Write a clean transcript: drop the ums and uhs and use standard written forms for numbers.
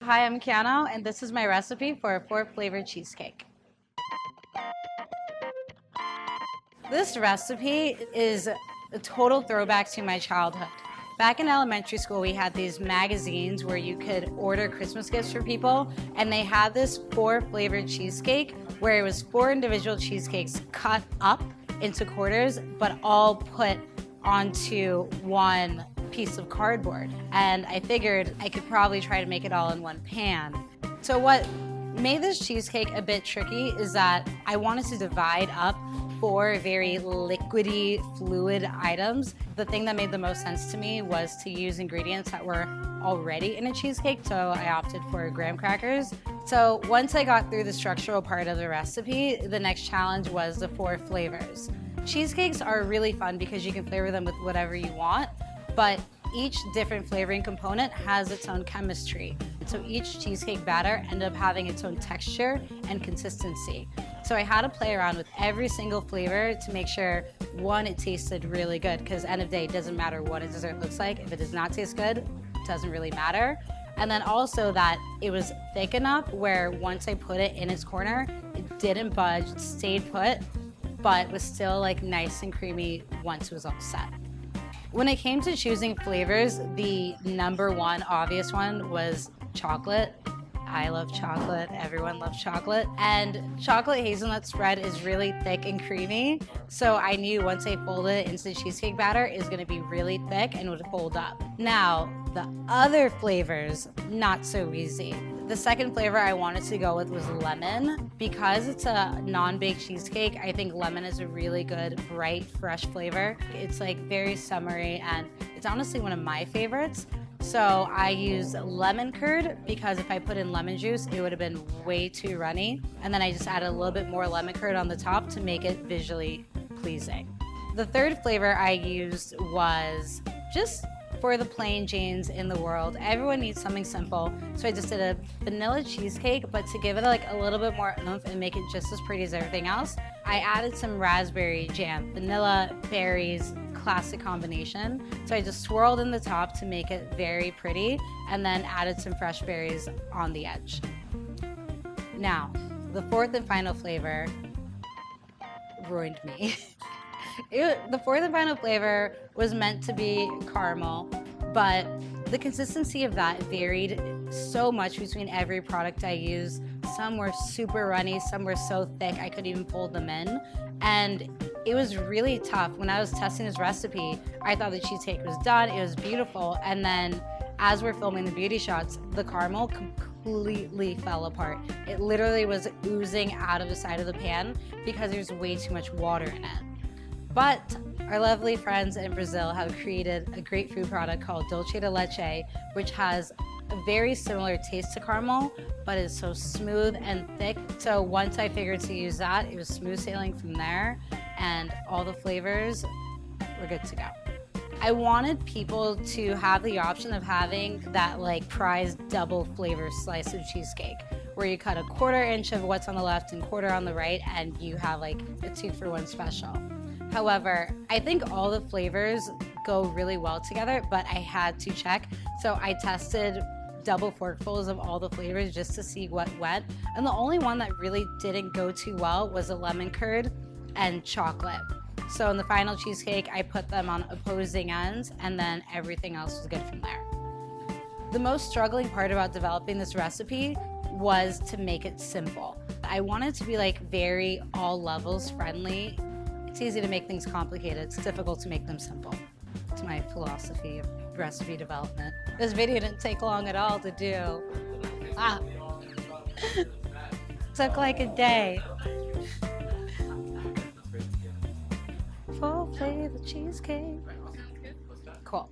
Hi, I'm Kiano, and this is my recipe for a 4-flavored cheesecake. This recipe is a total throwback to my childhood. Back in elementary school, we had these magazines where you could order Christmas gifts for people, and they had this 4-flavored cheesecake where it was 4 individual cheesecakes cut up into quarters, but all put onto one piece of cardboard. And I figured I could probably try to make it all in one pan. So what made this cheesecake a bit tricky is that I wanted to divide up 4 very liquidy, fluid items. The thing that made the most sense to me was to use ingredients that were already in a cheesecake, so I opted for graham crackers. So once I got through the structural part of the recipe, the next challenge was the 4 flavors. Cheesecakes are really fun because you can flavor them with whatever you want, but each different flavoring component has its own chemistry. So each cheesecake batter ended up having its own texture and consistency. So I had to play around with every single flavor to make sure, one, it tasted really good, because end of day, it doesn't matter what a dessert looks like. If it does not taste good, it doesn't really matter. And then also that it was thick enough where once I put it in its corner, it didn't budge, it stayed put, but was still like nice and creamy once it was all set. When it came to choosing flavors, the #1 obvious one was chocolate. I love chocolate, everyone loves chocolate. And chocolate hazelnut spread is really thick and creamy. So I knew once I folded it into the cheesecake batter, it was gonna be really thick and would fold up. Now, the other flavors, not so easy. The second flavor I wanted to go with was lemon. Because it's a non-baked cheesecake, I think lemon is a really good, bright, fresh flavor. It's like very summery, and it's honestly one of my favorites. So I used lemon curd because if I put in lemon juice, it would have been way too runny. And then I just added a little bit more lemon curd on the top to make it visually pleasing. The third flavor I used was just for the plain Janes in the world. Everyone needs something simple. So I just did a vanilla cheesecake, but to give it like a little bit more oomph and make it just as pretty as everything else, I added some raspberry jam, vanilla, berries, classic combination. So I just swirled in the top to make it very pretty and then added some fresh berries on the edge. Now, the 4th and final flavor ruined me. The 4th and final flavor was meant to be caramel, but the consistency of that varied so much between every product I used. Some were super runny, some were so thick I couldn't even fold them in. And it was really tough. When I was testing this recipe, I thought the cheesecake was done, it was beautiful, and then as we're filming the beauty shots, the caramel completely fell apart. It literally was oozing out of the side of the pan because there's way too much water in it. But our lovely friends in Brazil have created a great food product called dulce de leche, which has a very similar taste to caramel, but is so smooth and thick. So once I figured to use that, it was smooth sailing from there, and all the flavors were good to go. I wanted people to have the option of having that like prized double flavor slice of cheesecake, where you cut a 1/4 inch of what's on the left and 1/4 on the right, and you have like a 2-for-1 special. However, I think all the flavors go really well together, but I had to check. So I tested double forkfuls of all the flavors just to see what went. And the only one that really didn't go too well was the lemon curd and chocolate. So in the final cheesecake, I put them on opposing ends, and then everything else was good from there. The most struggling part about developing this recipe was to make it simple. I wanted to be like very all levels friendly. It's easy to make things complicated. It's difficult to make them simple. It's my philosophy of recipe development. This video didn't take long at all to do. Took like a day. 4 flavor cheesecake. Cool.